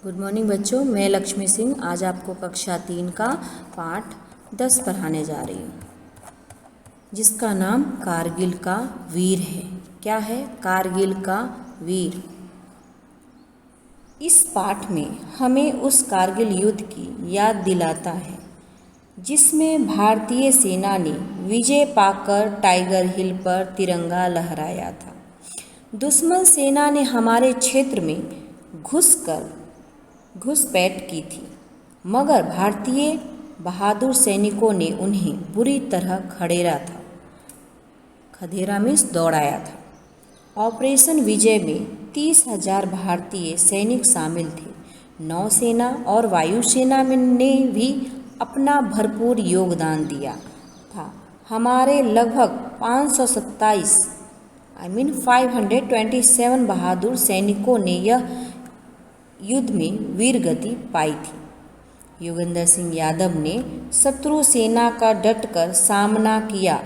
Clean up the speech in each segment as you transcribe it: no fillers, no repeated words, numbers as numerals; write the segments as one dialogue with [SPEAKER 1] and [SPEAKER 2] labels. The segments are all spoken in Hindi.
[SPEAKER 1] गुड मॉर्निंग बच्चों, मैं लक्ष्मी सिंह आज आपको कक्षा 3 का पाठ 10 पढ़ाने जा रही हूँ, जिसका नाम कारगिल का वीर है। क्या है? कारगिल का वीर। इस पाठ में हमें उस कारगिल युद्ध की याद दिलाता है जिसमें भारतीय सेना ने विजय पाकर टाइगर हिल पर तिरंगा लहराया था। दुश्मन सेना ने हमारे क्षेत्र में घुसपैठ की थी, मगर भारतीय बहादुर सैनिकों ने उन्हें बुरी तरह खदेड़ा मीन्स दौड़ाया था। ऑपरेशन विजय में 30,000 भारतीय सैनिक शामिल थे। नौसेना और वायुसेना ने भी अपना भरपूर योगदान दिया था। हमारे लगभग 527 बहादुर सैनिकों ने यह युद्ध में वीर गति पाई थी। योगेंद्र सिंह यादव ने शत्रु सेना का डटकर सामना किया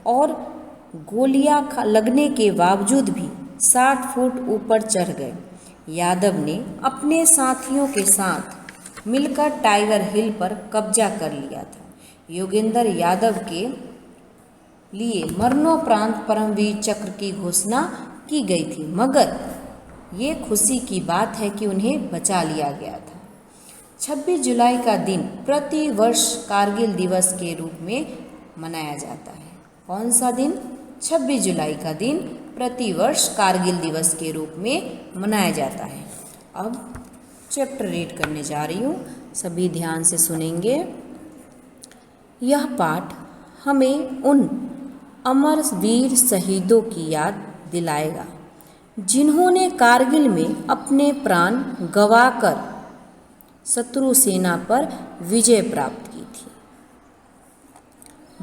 [SPEAKER 1] और गोलियां लगने के बावजूद भी 60 फुट ऊपर चढ़ गए। यादव ने अपने साथियों के साथ मिलकर टाइगर हिल पर कब्जा कर लिया था। योगेंद्र यादव के लिए मरणोपरांत परमवीर चक्र की घोषणा की गई थी, मगर ये खुशी की बात है कि उन्हें बचा लिया गया था। 26 जुलाई का दिन प्रति वर्ष कारगिल दिवस के रूप में मनाया जाता है। कौन सा दिन? 26 जुलाई का दिन प्रति वर्ष कारगिल दिवस के रूप में मनाया जाता है। अब चैप्टर रीड करने जा रही हूँ, सभी ध्यान से सुनेंगे। यह पाठ हमें उन अमर वीर शहीदों की याद दिलाएगा जिन्होंने कारगिल में अपने प्राण गंवाकर शत्रु सेना पर विजय प्राप्त की थी।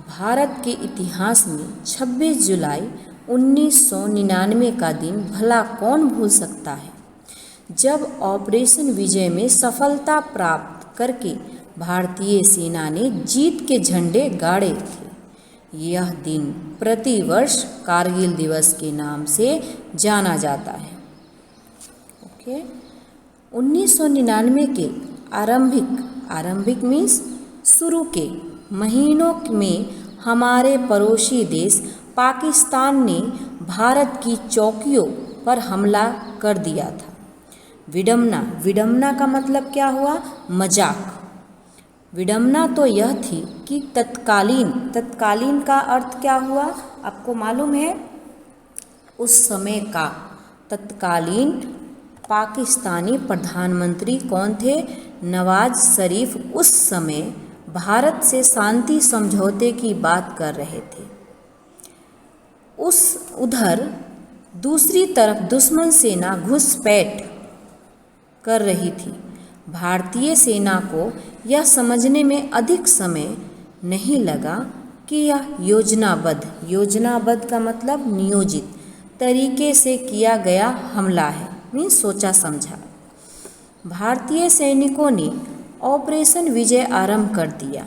[SPEAKER 1] भारत के इतिहास में 26 जुलाई 1999 का दिन भला कौन भूल सकता है, जब ऑपरेशन विजय में सफलता प्राप्त करके भारतीय सेना ने जीत के झंडे गाड़े थे। यह दिन प्रतिवर्ष कारगिल दिवस के नाम से जाना जाता है। 1999 के आरंभिक मीन्स शुरू के महीनों में हमारे पड़ोसी देश पाकिस्तान ने भारत की चौकियों पर हमला कर दिया था। विडम्बना का मतलब क्या हुआ? मजाक। विडम्बना तो यह थी कि तत्कालीन का अर्थ क्या हुआ आपको मालूम है? उस समय का तत्कालीन पाकिस्तानी प्रधानमंत्री कौन थे? नवाज शरीफ उस समय भारत से शांति समझौते की बात कर रहे थे। उधर दूसरी तरफ दुश्मन सेना घुसपैठ कर रही थी। भारतीय सेना को यह समझने में अधिक समय नहीं लगा कि यह योजनाबद्ध का मतलब नियोजित तरीके से किया गया हमला है, मीन्स सोचा समझा। भारतीय सैनिकों ने ऑपरेशन विजय आरंभ कर दिया।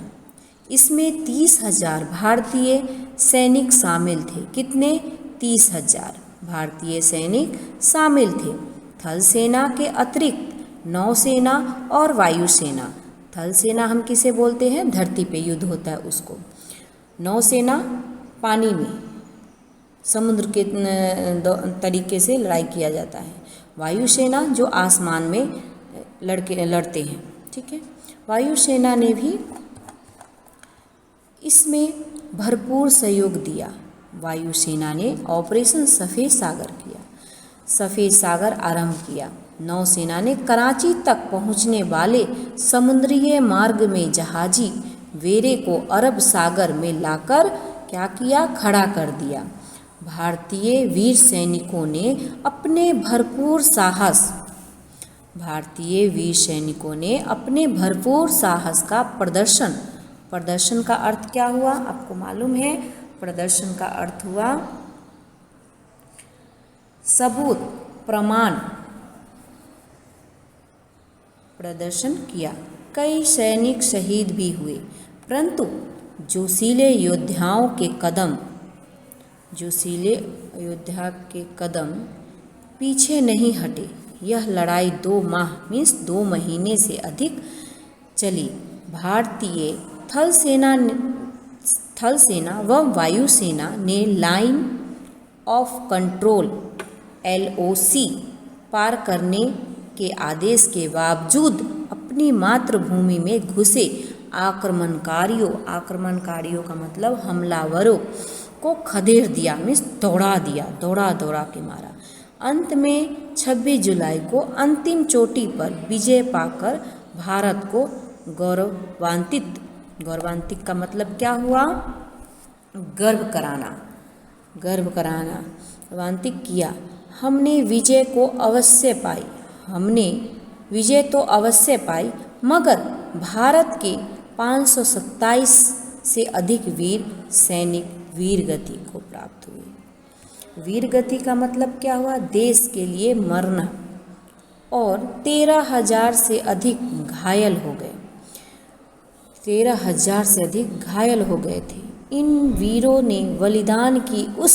[SPEAKER 1] इसमें 30,000 भारतीय सैनिक शामिल थे। कितने? 30,000 भारतीय सैनिक शामिल थे। थल सेना के अतिरिक्त नौसेना और वायुसेना। थल सेना हम किसे बोलते हैं? धरती पे युद्ध होता है उसको। नौसेना पानी में समुद्र के तरीके से लड़ाई किया जाता है। वायुसेना जो आसमान में लड़ते हैं, ठीक है। वायुसेना ने भी इसमें भरपूर सहयोग दिया। वायुसेना ने ऑपरेशन सफ़ेद सागर आरंभ किया। नौसेना ने कराची तक पहुंचने वाले समुद्रीय मार्ग में जहाजी बेड़े को अरब सागर में लाकर क्या किया? खड़ा कर दिया। भारतीय वीर सैनिकों ने अपने भरपूर साहस का प्रदर्शन का अर्थ क्या हुआ आपको मालूम है? प्रदर्शन का अर्थ हुआ सबूत, प्रमाण। प्रदर्शन किया। कई सैनिक शहीद भी हुए, परंतु जोशीले योद्धा के कदम पीछे नहीं हटे। यह लड़ाई 2 माह मीन्स 2 महीने से अधिक चली। भारतीय थल सेना व वायुसेना ने लाइन ऑफ कंट्रोल LOC पार करने के आदेश के बावजूद अपनी मातृभूमि में घुसे आक्रमणकारियों का मतलब हमलावरों को खदेड़ दिया मीन्स दौड़ा के मारा। अंत में 26 जुलाई को अंतिम चोटी पर विजय पाकर भारत को गौरवान्वित का मतलब क्या हुआ? गर्व कराना वांतिक किया। हमने विजय तो अवश्य पाई मगर भारत के 527 से अधिक वीर सैनिक वीरगति को प्राप्त हुए। वीरगति का मतलब क्या हुआ? देश के लिए मरना। और 13,000 से अधिक घायल हो गए थे। इन वीरों ने बलिदान की उस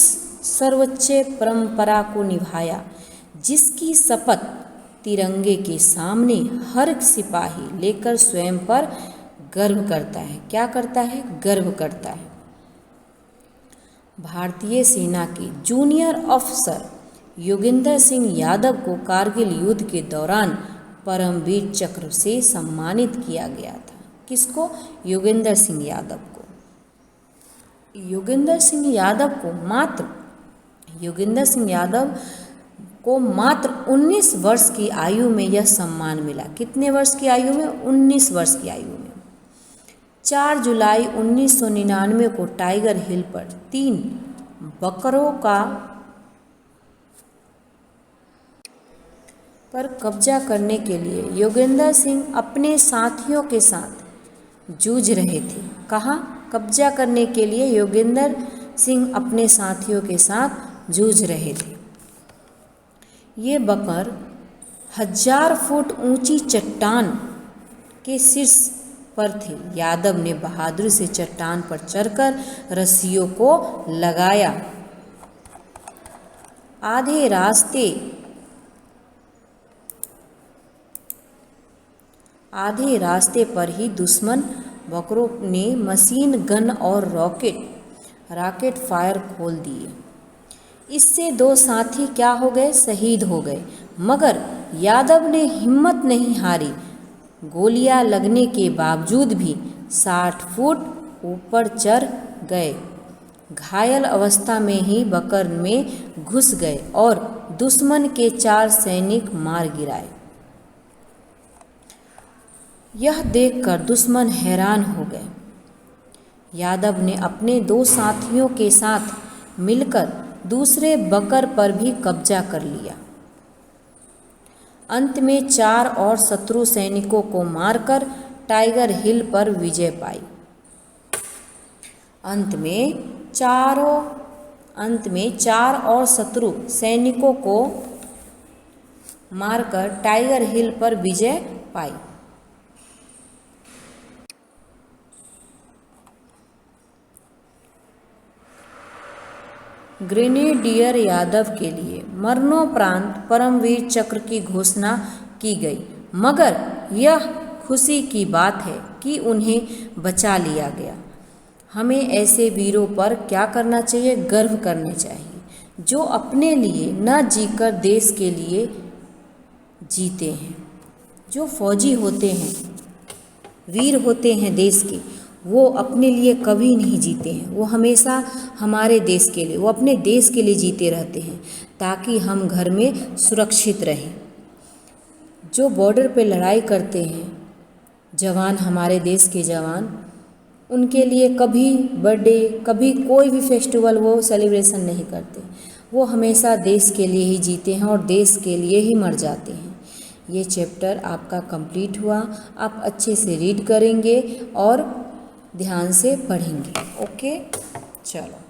[SPEAKER 1] सर्वोच्च परंपरा को निभाया जिसकी शपथ तिरंगे के सामने हर सिपाही लेकर स्वयं पर गर्व करता है। क्या करता है? गर्व करता है। भारतीय सेना के जूनियर ऑफिसर योगेंद्र सिंह यादव को कारगिल युद्ध के दौरान परमवीर चक्र से सम्मानित किया गया था। किसको? योगेंद्र सिंह यादव को। योगेंद्र सिंह यादव को मात्र 19 वर्ष की आयु में यह सम्मान मिला। कितने वर्ष की आयु में? 19 वर्ष की आयु में। 4 जुलाई 1999 को टाइगर हिल पर 3 बकरों पर कब्जा करने के लिए योगेंद्र सिंह अपने साथियों के साथ जूझ रहे थे। कहाँ? कब्जा करने के लिए योगेंद्र सिंह अपने साथियों के साथ जूझ रहे थे। ये बकर 1000 फुट ऊंची चट्टान के शीर्ष पर थे। यादव ने बहादुरी से चट्टान पर चढ़कर रस्सियों को लगाया। आधे रास्ते पर ही दुश्मन बकरों ने मशीन गन और रॉकेट फायर खोल दिए। इससे 2 साथी क्या हो गए? शहीद हो गए। मगर यादव ने हिम्मत नहीं हारी। गोलियां लगने के बावजूद भी 60 फुट ऊपर चढ़ गए। घायल अवस्था में ही बकर में घुस गए और दुश्मन के 4 सैनिक मार गिराए। यह देखकर दुश्मन हैरान हो गए। यादव ने अपने 2 साथियों के साथ मिलकर दूसरे बकर पर भी कब्जा कर लिया। अंत में 4 और शत्रु सैनिकों को मारकर टाइगर हिल पर विजय पाई। अंत में 4 और शत्रु सैनिकों को मारकर टाइगर हिल पर विजय पाई। ग्रेनेडियर यादव के लिए मरणोपरांत परमवीर चक्र की घोषणा की गई मगर यह खुशी की बात है कि उन्हें बचा लिया गया। हमें ऐसे वीरों पर क्या करना चाहिए? गर्व करना चाहिए जो अपने लिए न जीकर देश के लिए जीते हैं। जो फौजी होते हैं, वीर होते हैं देश के, वो अपने लिए कभी नहीं जीते हैं। वो हमेशा हमारे देश के लिए, वो अपने देश के लिए जीते रहते हैं ताकि हम घर में सुरक्षित रहें। जो बॉर्डर पे लड़ाई करते हैं जवान, हमारे देश के जवान, उनके लिए कभी बर्थडे, कभी कोई भी फेस्टिवल वो सेलिब्रेशन नहीं करते। वो हमेशा देश के लिए ही जीते हैं और देश के लिए ही मर जाते हैं। ये चैप्टर आपका कंप्लीट हुआ। आप अच्छे से रीड करेंगे और ध्यान से पढ़ेंगे। ओके, चलो।